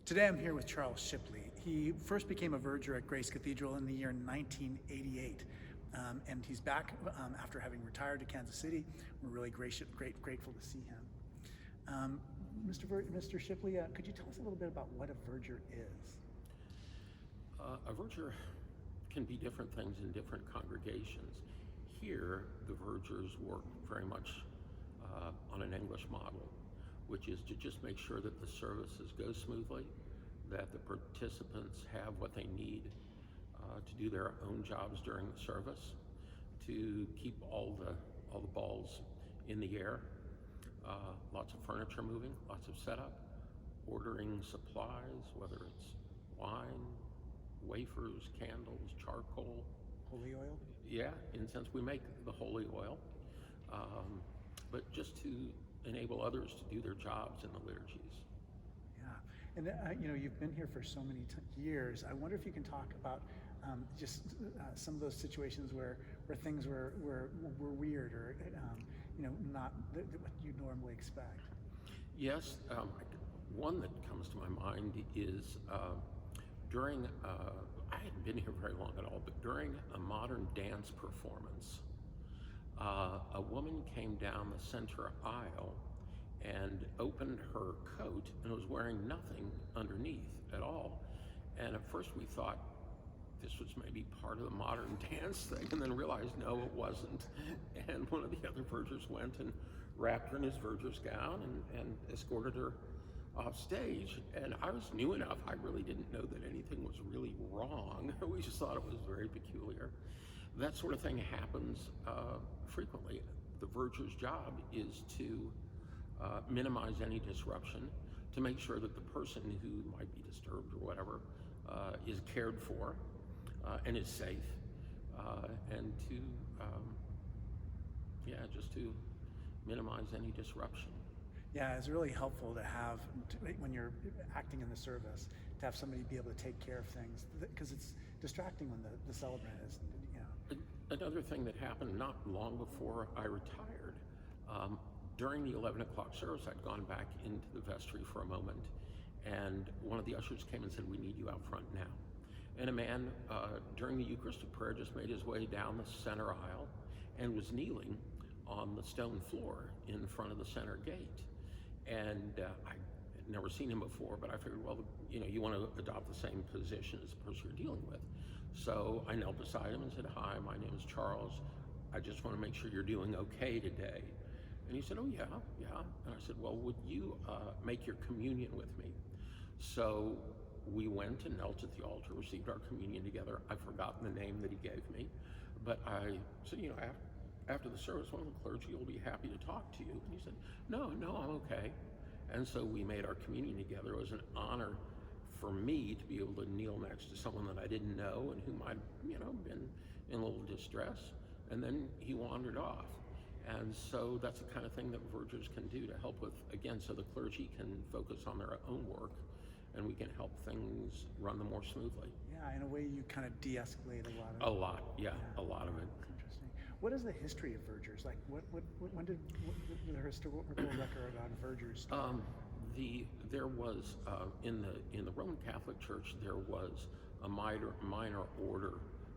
Today I'm here with Charles Shipley. He first became a verger at Grace Cathedral in the year 1988. And he's back after having retired to Kansas City. We're really grateful to see him. Mr. Shipley, could you tell us a little bit about what a verger is? A verger can be different things in different congregations. Here, the vergers work very much on an English model, which is to just make sure that the services go smoothly, that the participants have what they need to do their own jobs during the service, to keep all the balls in the air, lots of furniture moving, lots of setup, ordering supplies, whether it's wine, wafers, candles, charcoal. Holy oil? Yeah, incense. We make the holy oil, but just to enable others to do their jobs in the liturgies. Yeah, and you've been here for so many years. I wonder if you can talk about just some of those situations where things were weird or not what you normally expect. Yes, one that comes to my mind is during, I hadn't been here very long at all, but during a modern dance performance, a woman came down the center aisle and opened her coat and was wearing nothing underneath at all. And at first we thought this was maybe part of the modern dance thing, and then realized no, it wasn't. And one of the other vergers went and wrapped her in his verger's gown and escorted her off stage. And I was new enough, I really didn't know that anything was really wrong. We just thought it was very peculiar. That sort of thing happens frequently. The verger's job is to minimize any disruption, to make sure that the person who might be disturbed or whatever is cared for and is safe, and to, just to minimize any disruption. Yeah, it's really helpful to have, when you're acting in the service, to have somebody be able to take care of things, because it's distracting when the celebrant is, Another thing that happened not long before I retired, during the 11 o'clock service, I'd gone back into the vestry for a moment, and one of the ushers came and said, "We need you out front now." And a man, during the Eucharistic prayer, just made his way down the center aisle and was kneeling on the stone floor in front of the center gate. And I had never seen him before, but I figured, well, you want to adopt the same position as the person you're dealing with. So I knelt beside him and said, "Hi, my name is Charles. I just want to make sure you're doing okay today." And he said, "Oh, yeah. And I said, "Well, would you make your communion with me?" So we went and knelt at the altar, received our communion together. I've forgotten the name that he gave me, but I said, after the service, one of the clergy will be happy to talk to you. And he said, no, I'm okay. And so we made our communion together. It was an honor for me to be able to kneel next to someone that I didn't know and who might, been in a little distress. And then he wandered off. And so that's the kind of thing that vergers can do to help with, again, so the clergy can focus on their own work and we can help things run them more smoothly. Yeah, in a way you kind of de-escalate a lot of it. A lot of it. Interesting. What is the history of vergers? Like, when did the historical record on vergers start? There was in the Roman Catholic Church there was a minor order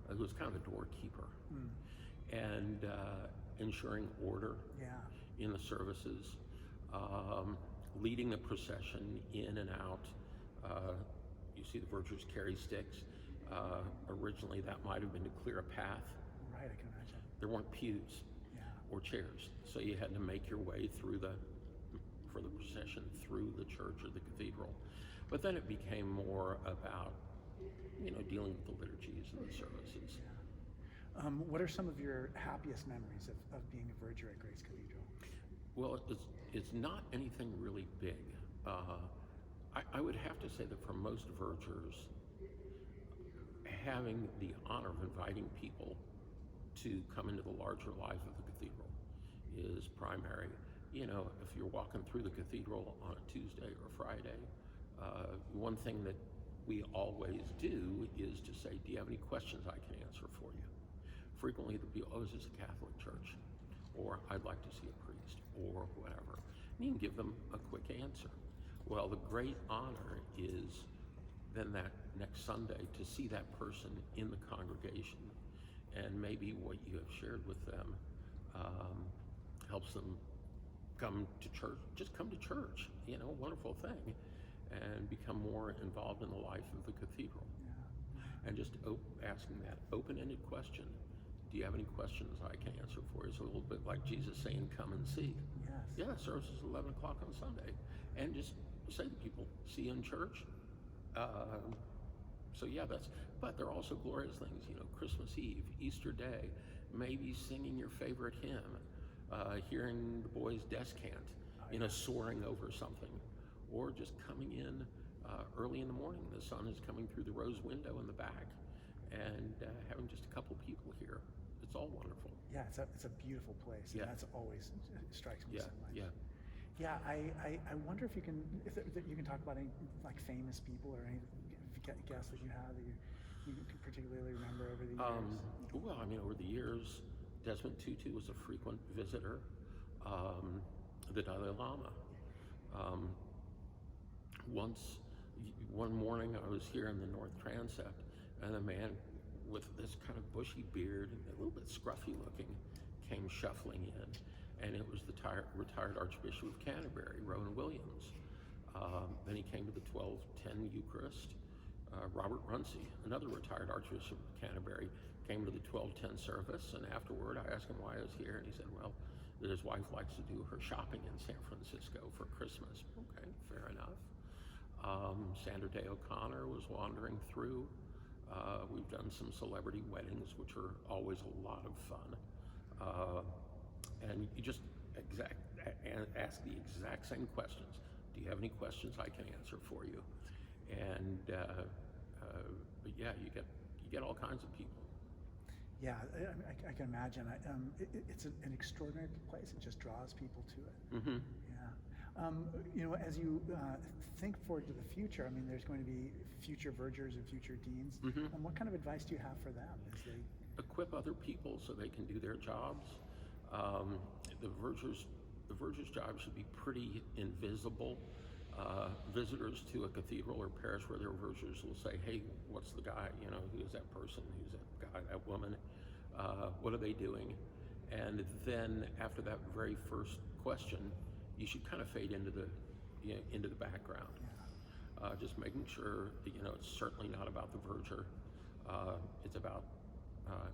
who was kind of a doorkeeper, and ensuring order in the services, leading the procession in and out. You see the vergers carry sticks. Originally that might have been to clear a path. Right, I can imagine. There weren't pews or chairs, so you had to make your way for the procession through the church or the cathedral. But then it became more about, dealing with the liturgies and the services. Yeah. What are some of your happiest memories of being a verger at Grace Cathedral? Well, it's not anything really big. I would have to say that for most vergers, having the honor of inviting people to come into the larger life of the cathedral is primary. If you're walking through the cathedral on a Tuesday or Friday, one thing that we always do is to say, "Do you have any questions I can answer for you?" Frequently they'll be, "Oh, is this a Catholic church?" Or, "I'd like to see a priest," or whatever. And you can give them a quick answer. Well, the great honor is then that next Sunday to see that person in the congregation, and maybe what you have shared with them helps them come to church, just come to church, wonderful thing, and become more involved in the life of the cathedral. Yeah. And just asking that open-ended question, do you have any questions I can answer for you? It's a little bit like Jesus saying, come and see. Yes. Yeah, service is 11 o'clock on Sunday. And just say to people, see you in church. So yeah, but there are also glorious things, Christmas Eve, Easter Day, maybe singing your favorite hymn, hearing the boys' descant, soaring over something, or just coming in early in the morning. The sun is coming through the rose window in the back, and having just a couple people here. It's all wonderful. Yeah, it's a beautiful place, and that's always strikes me so much. Yeah, I wonder if you can talk about any like famous people or any guests that you have that you can particularly remember over the years. Well, over the years, Desmond Tutu was a frequent visitor. The Dalai Lama. One morning I was here in the North Transept, and a man with this kind of bushy beard, a little bit scruffy looking, came shuffling in, and it was the retired Archbishop of Canterbury, Rowan Williams. Then he came to the 12:10 Eucharist. Robert Runcie, another retired Archbishop of Canterbury, came to the 12:10 service, and afterward I asked him why I was here, and he said, well, that his wife likes to do her shopping in San Francisco for Christmas. Okay, fair enough. Sandra Day O'Connor was wandering through. We've done some celebrity weddings, which are always a lot of fun. And you just ask the exact same questions. Do you have any questions I can answer for you? And but yeah, you get all kinds of people. Yeah, I can imagine. It's an extraordinary place. It just draws people to it. Mm-hmm. Yeah. As you think forward to the future, there's going to be future vergers and future deans. Mm-hmm. What kind of advice do you have for them as they equip other people so they can do their jobs? The verger's job should be pretty invisible. Visitors to a cathedral or parish where there are vergers will say, hey, what's the guy, who is that person, who's that guy, that woman, what are they doing? And then after that very first question, you should kind of fade into the background. Just making sure that, it's certainly not about the verger. It's about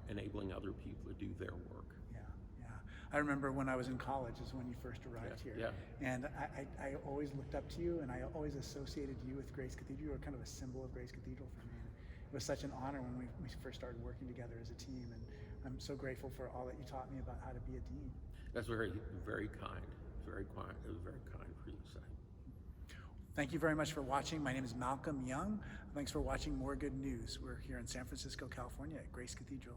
enabling other people to do their work. I remember when I was in college is when you first arrived here. Yeah. And I always looked up to you, and I always associated you with Grace Cathedral. You were kind of a symbol of Grace Cathedral for me. And it was such an honor when we first started working together as a team, and I'm so grateful for all that you taught me about how to be a dean. That's very, very kind. Very kind. It was very kind for you to say. Thank you very much for watching. My name is Malcolm Young. Thanks for watching More Good News. We're here in San Francisco, California at Grace Cathedral.